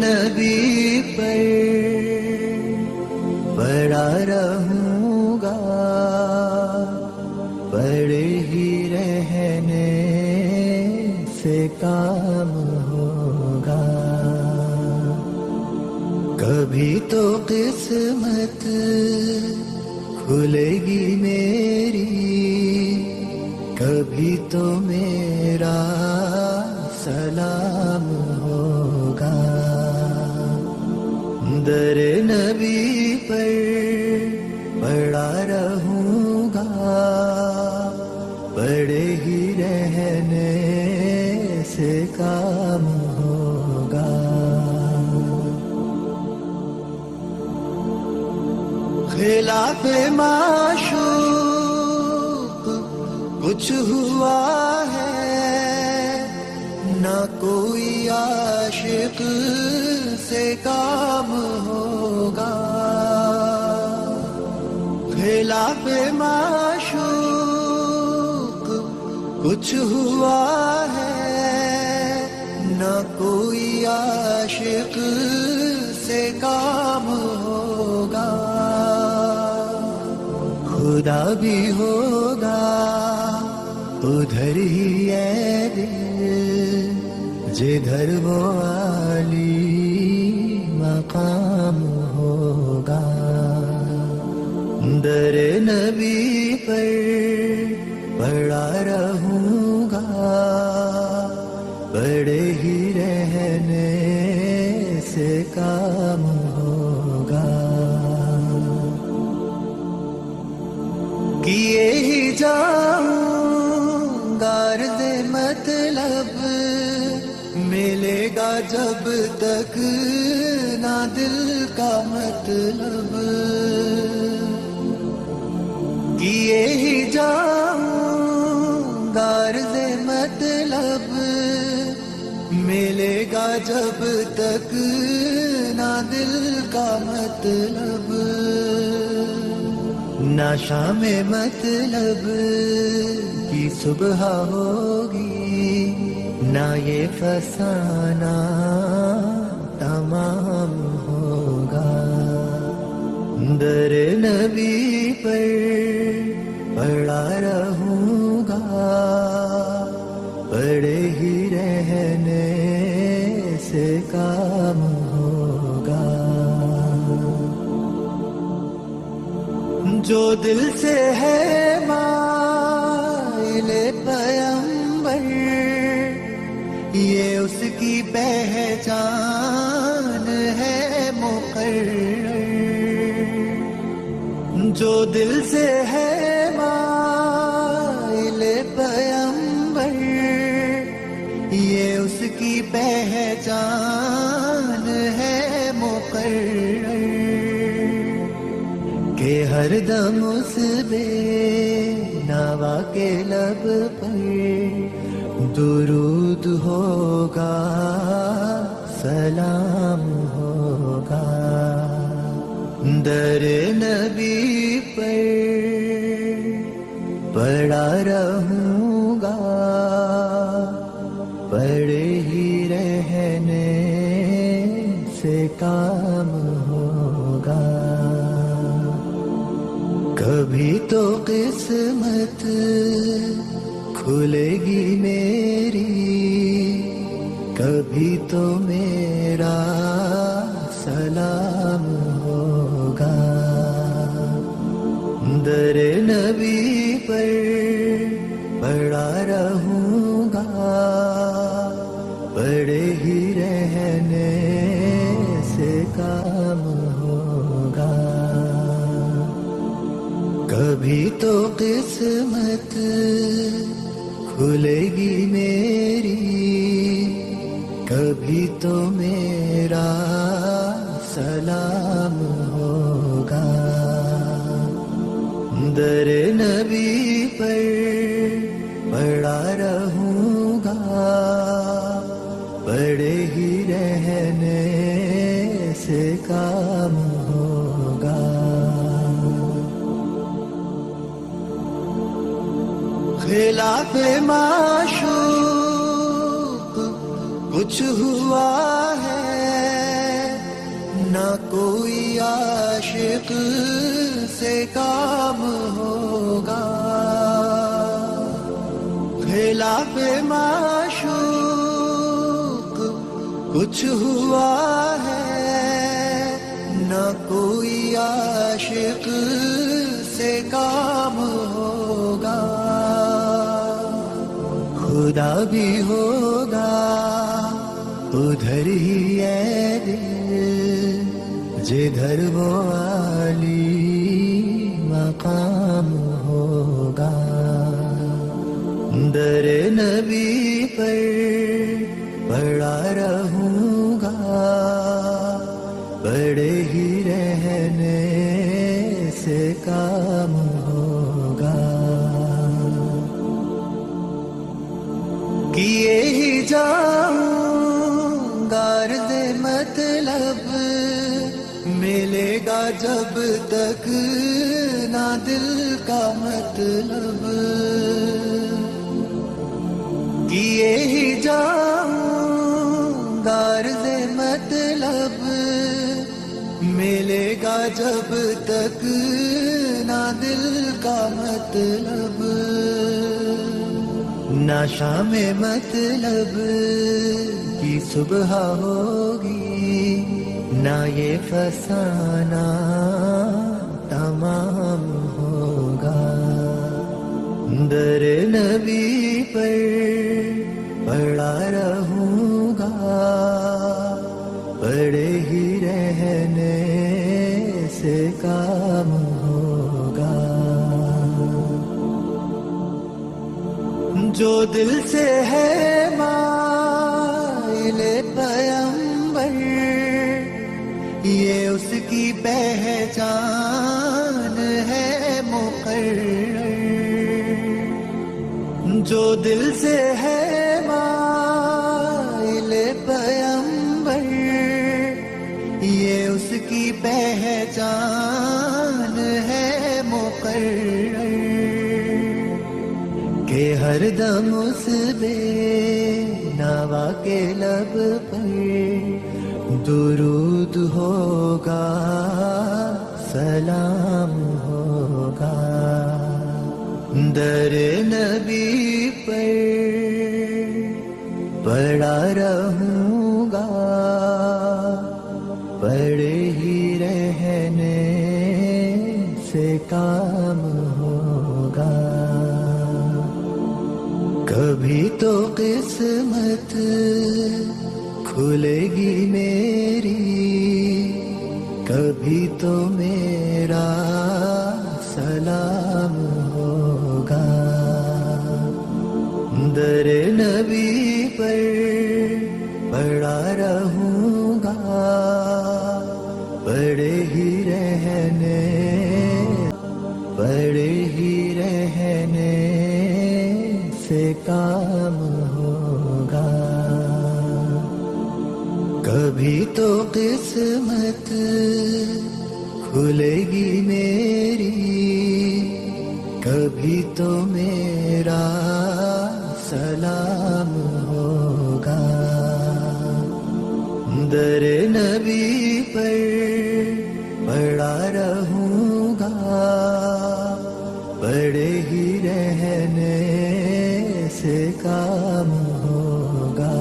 نبی پر پڑا رہوں گا، پڑے ہی رہنے سے کام ہوگا. کبھی تو قسمت کھلے گی میری، کبھی تو میرا سلام ہوگا. در نبی پر پڑا رہوں گا، پڑے ہی رہنے سے کام ہوگا. خلاف معشوق کچھ ہوا ہے، نہ کوئی عاشق سے کام ہوگا. خلاف معشوق کچھ ہوا ہے، نہ کوئی عاشق سے کام ہوگا. خدا بھی ہوگا ادھر ہی اے دل، جدھر وہ عالی مقام ہوگا. در نبی پر پڑا رہوں گا، پڑے ہی رہنے سے کام ہوگا. کیے ہی جاؤں گا عرض مطلب، ملے گا جب تک نہ دل کا مطلب. کیے ہی جاؤں گا عرض مطلب، ملے گا جب تک نہ دل کا مطلب. نہ شام مطلب کی صبح ہوگی، نہ یہ فسانہ تمام ہوگا. در نبی پر پڑا رہوں گا، پڑے ہی رہنے سے کام ہوگا. جو دل سے ہے مائل پیمبر، یہ اس کی پہچان ہے مقرر. جو دل سے ہے مائل پیمبر، یہ اس کی پہچان ہے مقرر. کہ ہر دم اس بے نوا کے لب پر درود ہوگا، سلام ہوگا. در نبی پر پڑا رہوں گا، پڑے ہی رہنے سے کام ہوگا. کبھی تو قسمت کھلے گی میری، کبھی تو میرا سلام ہوگا. در نبی پر پڑا رہوں گا، پڑے ہی رہنے سے کام ہوگا. کبھی تو قسمت کھلے گی میری، کبھی تو میرا سلام ہوگا. در نبی پر پڑا رہوں گا، پڑے ہی رہنے سے کام ہوگا. خلاف معشوق کچھ ہوا ہے، نہ کوئی عاشق سے کام ہوگا، خلاف معشوق کچھ ہوا ہے، نہ کوئی عاشق سے کام ہوگا، خدا بھی ہوگا ادھر ہی ہے دل جدھر وہ عالی مقام ہوگا، در نبی پر پڑا رہوں گا، پڑے ہی رہنے سے کام ہوگا، کیے ہی جاؤں گا عرض مطلب، ملے گا جب تک نہ دل کا مطلب، کیے ہی جاؤں گا عرض مطلب، ملے گا جب تک نہ دل کا مطلب، نہ شام مطلب کی صبح ہوگی، نہ یہ فسانہ تمام ہوگا، در نبی پر پڑا رہوں گا، پڑے ہی رہنے سے کام ہوگا، جو دل سے ہے مائل پیمبر، یہ اس کی پہچان ہے مقرر، جو دل سے ہے مائل پیمبر، یہ اس کی پہچان ہے مقرر، کہ ہر دم اس بے نوا کے لب پر درود ہوگا، سلام ہوگا، در نبی پر پڑا رہوں گا، پڑے ہی رہنے سے کام ہوگا، کبھی تو قسمت کھلے گی میری، کبھی تو میرا سلام ہوگا، در نبی پر پڑا رہوں گا، پڑے ہی رہنے سے کام ہوگا، کبھی تو قسمت کھلے گی میری، کبھی تو میرا سلام ہوگا، در نبی پر پڑا رہوں گا، پڑے ہی رہنے سے کام ہوگا،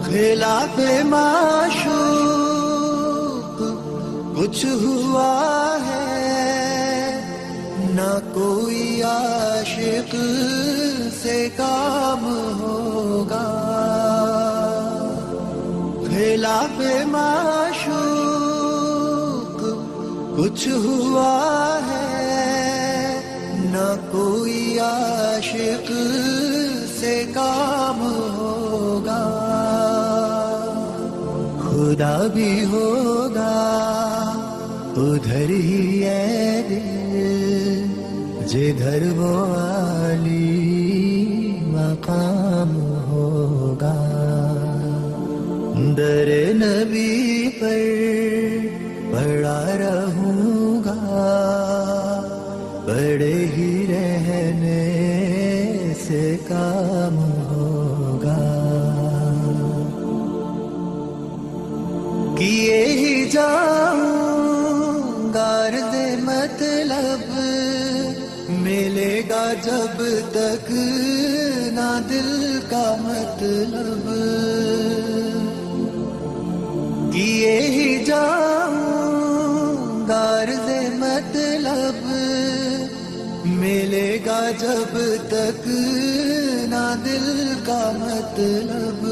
خلاف معشوق کچھ ہوا ہے، نہ کوئی عاشق سے کام ہوگا، خلاف معشوق کچھ ہوا ہے، نہ کوئی عاشق سے کام ہوگا، خدا بھی ہوگا ادھر ہی ہے دل جدھر وہ عالی مقام ہوگا، در نبی پر پڑا رہوں گا، پڑے ہی رہنے سے کام ہوگا۔ جب تک نہ دل کا مطلب کیے ہی جاؤں غرض مطلب ملے گا جب تک نہ دل کا مطلب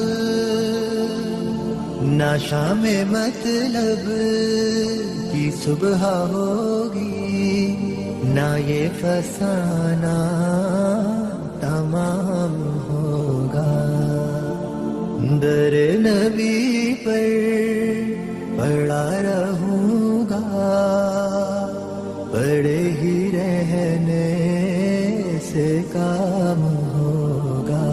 نہ شام مطلب کی صبح ہوگی نہ یہ فسانہ تمام ہوگا در نبی پر پڑا رہوں گا پڑے ہی رہنے سے کام ہوگا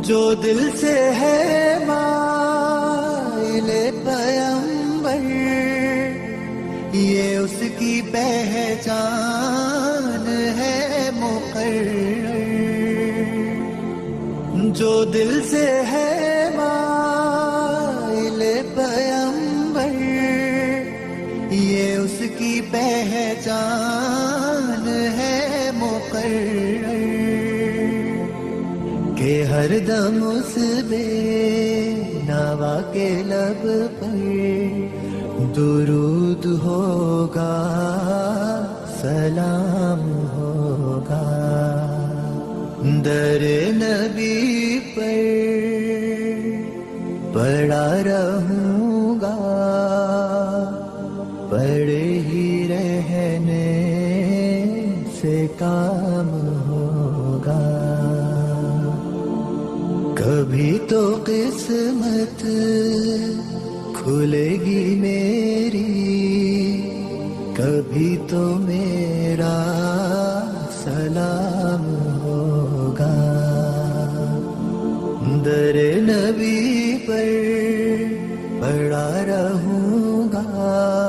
جو دل سے ہے مائل پیمبر یہ اس کی پہچان ہے مقرر جو دل سے ہے مائل پیمبر یہ اس کی پہچان ہے مقرر کہ ہر دم اس بے نوا کے لب پر درود ہوگا سلام ہوگا در نبی پر پڑا رہوں گا پڑے ہی رہنے سے کام ہوگا کبھی تو قسمت کھلے گی میری کبھی تو میرا سلام ہوگا در نبی پر پڑا رہوں گا